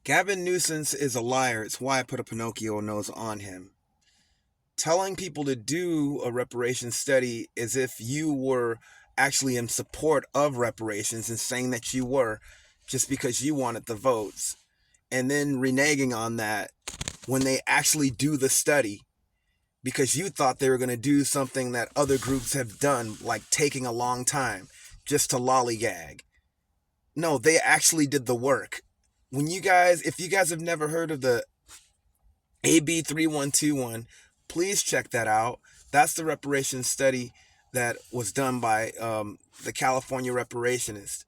Gavin Nusense is a liar. It's why I put a Pinocchio nose on him. Telling people to do a reparations study as if you were actually in support of reparations and saying that you were just because you wanted the votes, and then reneging on that when they actually do the study because you thought they were going to do something that other groups have done, like taking a long time just to lollygag. No, they actually did the work. If you guys have never heard of the AB 3121, please check that out. That's the reparations study that was done by the California reparationists.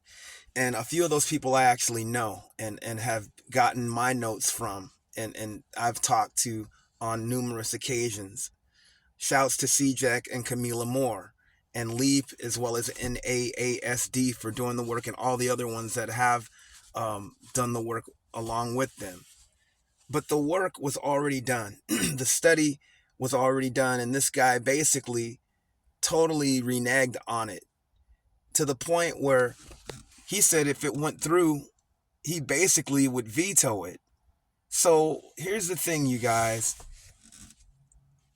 And a few of those people I actually know and have gotten my notes from, and I've talked to on numerous occasions. Shouts to CJEC and Camila Moore and LEAP, as well as NAASD, for doing the work, and all the other ones that have done the work along with them. But the work was already done. The study was already done, and this guy basically totally reneged on it to the point where he said if it went through, he basically would veto it. So here's the thing, you guys.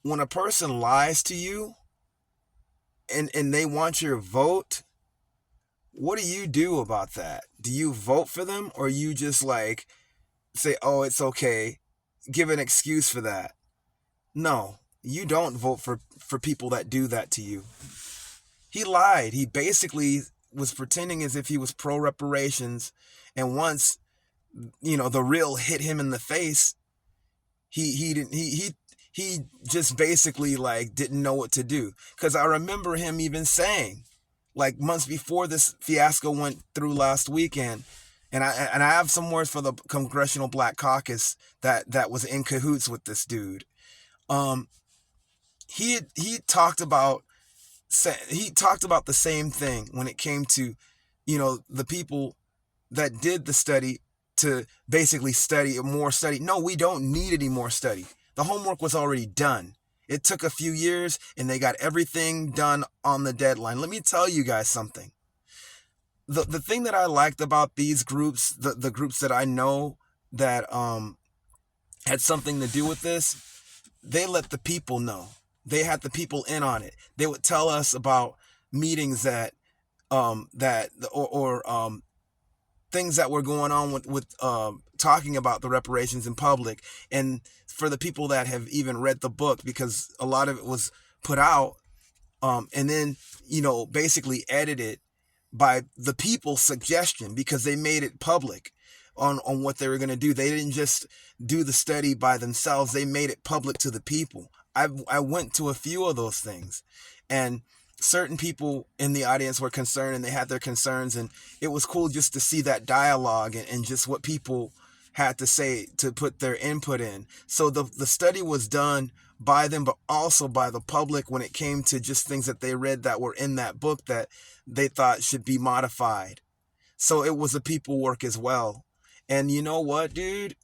When a person lies to you and they want your vote, what do you do about that? Do you vote for them, or you just like say, oh, it's okay, give an excuse for that? No, you don't vote for people that do that to you. He lied. He basically was pretending as if he was pro reparations, and once the real hit him in the face, he didn't he just basically like didn't know what to do. Because I remember him even saying, like months before this fiasco went through last weekend, and I have some words for the Congressional Black Caucus that was in cahoots with this dude. Um, he talked about the same thing when it came to, the people that did the study to basically study more study. No, we don't need any more study. The homework was already done. It took a few years and they got everything done on the deadline. Let me tell you guys something. The thing that I liked about these groups, the groups that I know that had something to do with this, they let the people know. They had the people in on it. They would tell us about meetings that things that were going on with talking about the reparations in public. And for the people that have even read the book, because a lot of it was put out and then basically edited by the people's suggestion, because they made it public on what they were going to do. They didn't just do the study by themselves. They made it public to the people. I went to a few of those things, and certain people in the audience were concerned, and they had their concerns, and it was cool just to see that dialogue and just what people had to say to put their input in. So the study was done by them, but also by the public when it came to just things that they read that were in that book that they thought should be modified. So it was a people work as well. And you know what, dude?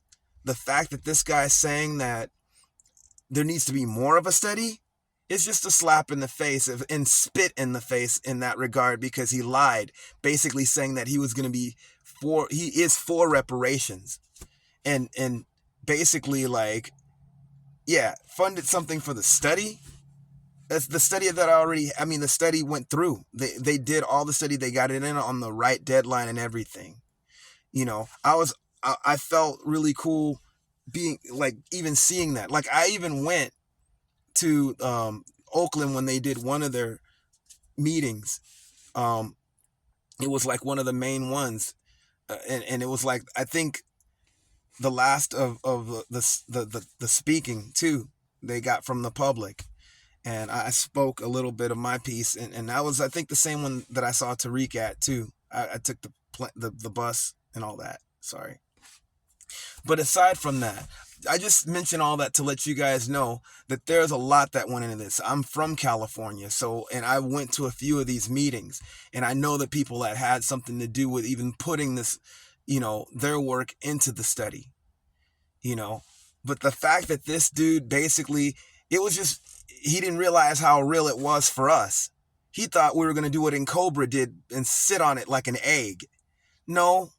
The fact that this guy's saying that there needs to be more of a study is just a slap in the face and spit in the face in that regard, because he lied, basically saying that he was going to be he is for reparations, and basically like, yeah, funded something for the study. That's the study that the study went through. They did all the study. They got it in on the right deadline and everything. I felt really cool being like, even seeing that. Like, I even went to Oakland when they did one of their meetings. It was like one of the main ones, and it was like, I think the last of the speaking too they got from the public, and I spoke a little bit of my piece, and that was, I think, the same one that I saw Tariq at too. I took the bus and all that. Sorry. But aside from that, I just mentioned all that to let you guys know that there's a lot that went into this. I'm from California, and I went to a few of these meetings, and I know the people that had something to do with even putting this, their work into the study, But the fact that this dude basically, it was just, he didn't realize how real it was for us. He thought we were going to do what Cobra did and sit on it like an egg. No,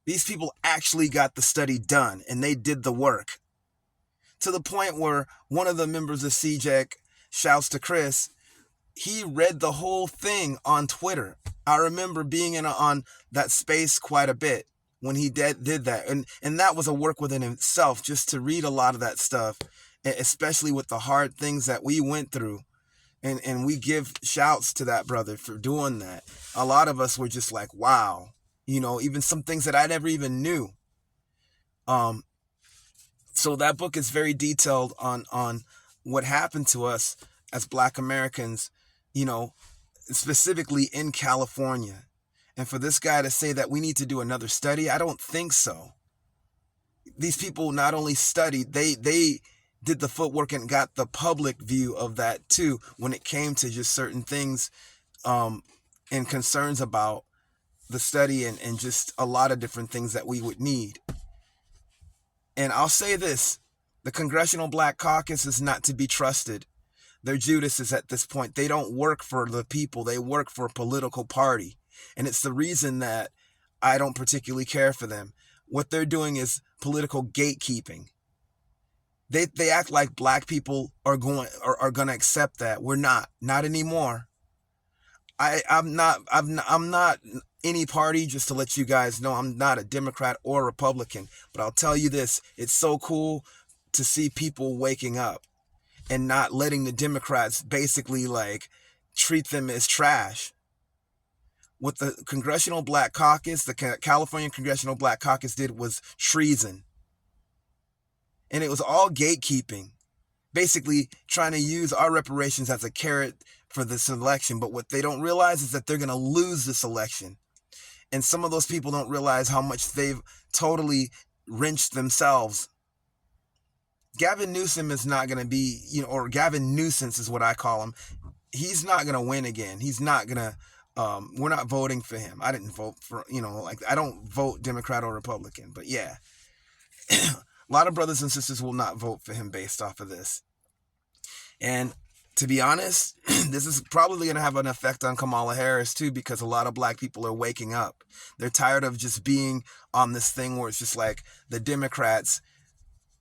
These people actually got the study done, and they did the work. To the point where one of the members of CJEC, shouts to Chris, he read the whole thing on Twitter. I remember being on that space quite a bit when he did that. And that was a work within itself, just to read a lot of that stuff, especially with the hard things that we went through. And we give shouts to that brother for doing that. A lot of us were just like, wow, even some things that I never even knew. So that book is very detailed on what happened to us as Black Americans, specifically in California. And for this guy to say that we need to do another study, I don't think so. These people not only studied, they did the footwork and got the public view of that too, when it came to just certain things and concerns about the study and just a lot of different things that we would need. And I'll say this, the Congressional Black Caucus is not to be trusted. They're Judases at this point. They don't work for the people. They work for a political party. And it's the reason that I don't particularly care for them. What they're doing is political gatekeeping. They act like Black people are going to accept that. We're not anymore. I'm not any party, just to let you guys know. I'm not a Democrat or Republican, but I'll tell you this, it's so cool to see people waking up and not letting the Democrats basically treat them as trash. What the Congressional Black Caucus, the California Congressional Black Caucus did was treason. And it was all gatekeeping, basically trying to use our reparations as a carrot for this election. But what they don't realize is that they're going to lose this election. And some of those people don't realize how much they've totally wrenched themselves. Gavin Newsom is not going to be, or Gavin Nusense is what I call him. He's not going to win again. He's not going to, we're not voting for him. I didn't vote for, I don't vote Democrat or Republican, but yeah. A lot of brothers and sisters will not vote for him based off of this. And to be honest, this is probably going to have an effect on Kamala Harris too, because a lot of Black people are waking up. They're tired of just being on this thing where it's just like the Democrats,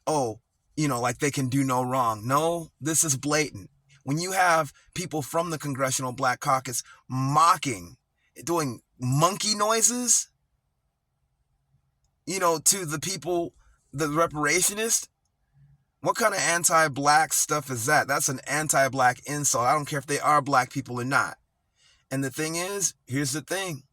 they can do no wrong. No, this is blatant. When you have people from the Congressional Black Caucus mocking, doing monkey noises, to the people, the reparationists, what kind of anti-Black stuff is that? That's an anti-Black insult. I don't care if they are Black people or not. And the thing is, here's the thing.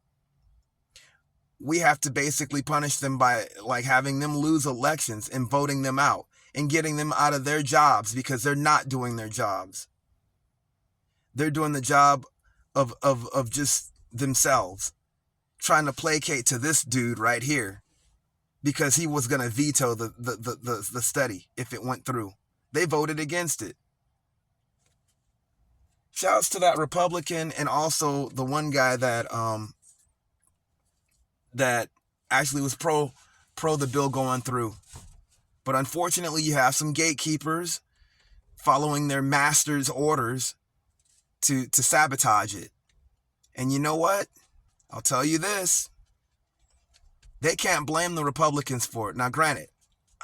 We have to basically punish them by having them lose elections and voting them out and getting them out of their jobs, because they're not doing their jobs. They're doing the job of just themselves, trying to placate to this dude right here, because he was going to veto the study if it went through. They voted against it. Shouts to that Republican and also the one guy that that actually was pro the bill going through. But unfortunately, you have some gatekeepers following their master's orders to sabotage it. And you know what? I'll tell you this. They can't blame the Republicans for it. Now, granted,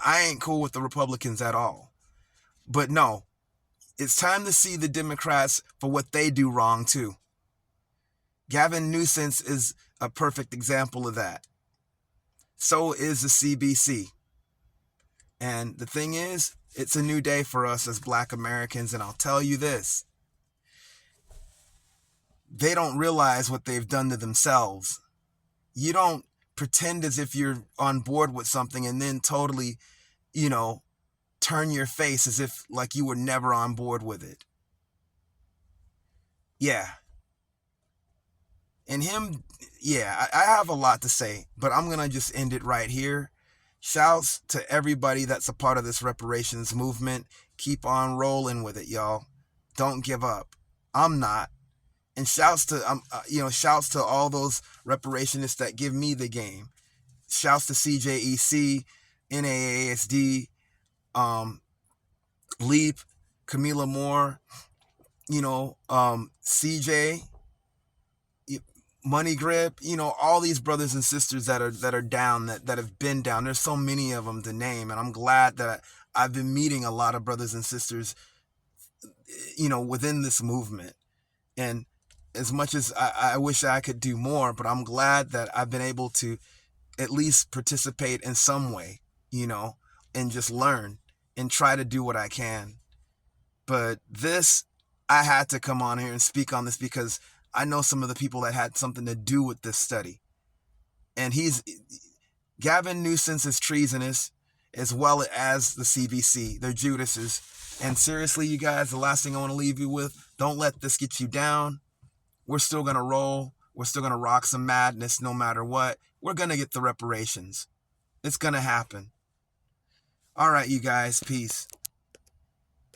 I ain't cool with the Republicans at all. But no, it's time to see the Democrats for what they do wrong too. Gavin Nusense is a perfect example of that. So is the CBC. And the thing is, it's a new day for us as Black Americans, and I'll tell you this. They don't realize what they've done to themselves. You don't pretend as if you're on board with something and then totally, turn your face as if you were never on board with it. Yeah. And him, yeah, I have a lot to say, but I'm going to just end it right here. Shouts to everybody that's a part of this reparations movement. Keep on rolling with it, y'all. Don't give up. I'm not. And shouts to all those reparationists that give me the game. Shouts to CJEC, NAASD, Leap, Camila Moore, CJ, Money Grip, all these brothers and sisters that are down, that have been down. There's so many of them to name, and I'm glad that I've been meeting a lot of brothers and sisters, within this movement. And as much as I wish I could do more, but I'm glad that I've been able to at least participate in some way, and just learn and try to do what I can. But I had to come on here and speak on this because I know some of the people that had something to do with this study. And Gavin Nusense is treasonous, as well as the CBC. They're Judases. And seriously, you guys, the last thing I want to leave you with, don't let this get you down. We're still going to roll. We're still going to rock some madness no matter what. We're going to get the reparations. It's going to happen. All right, you guys. Peace.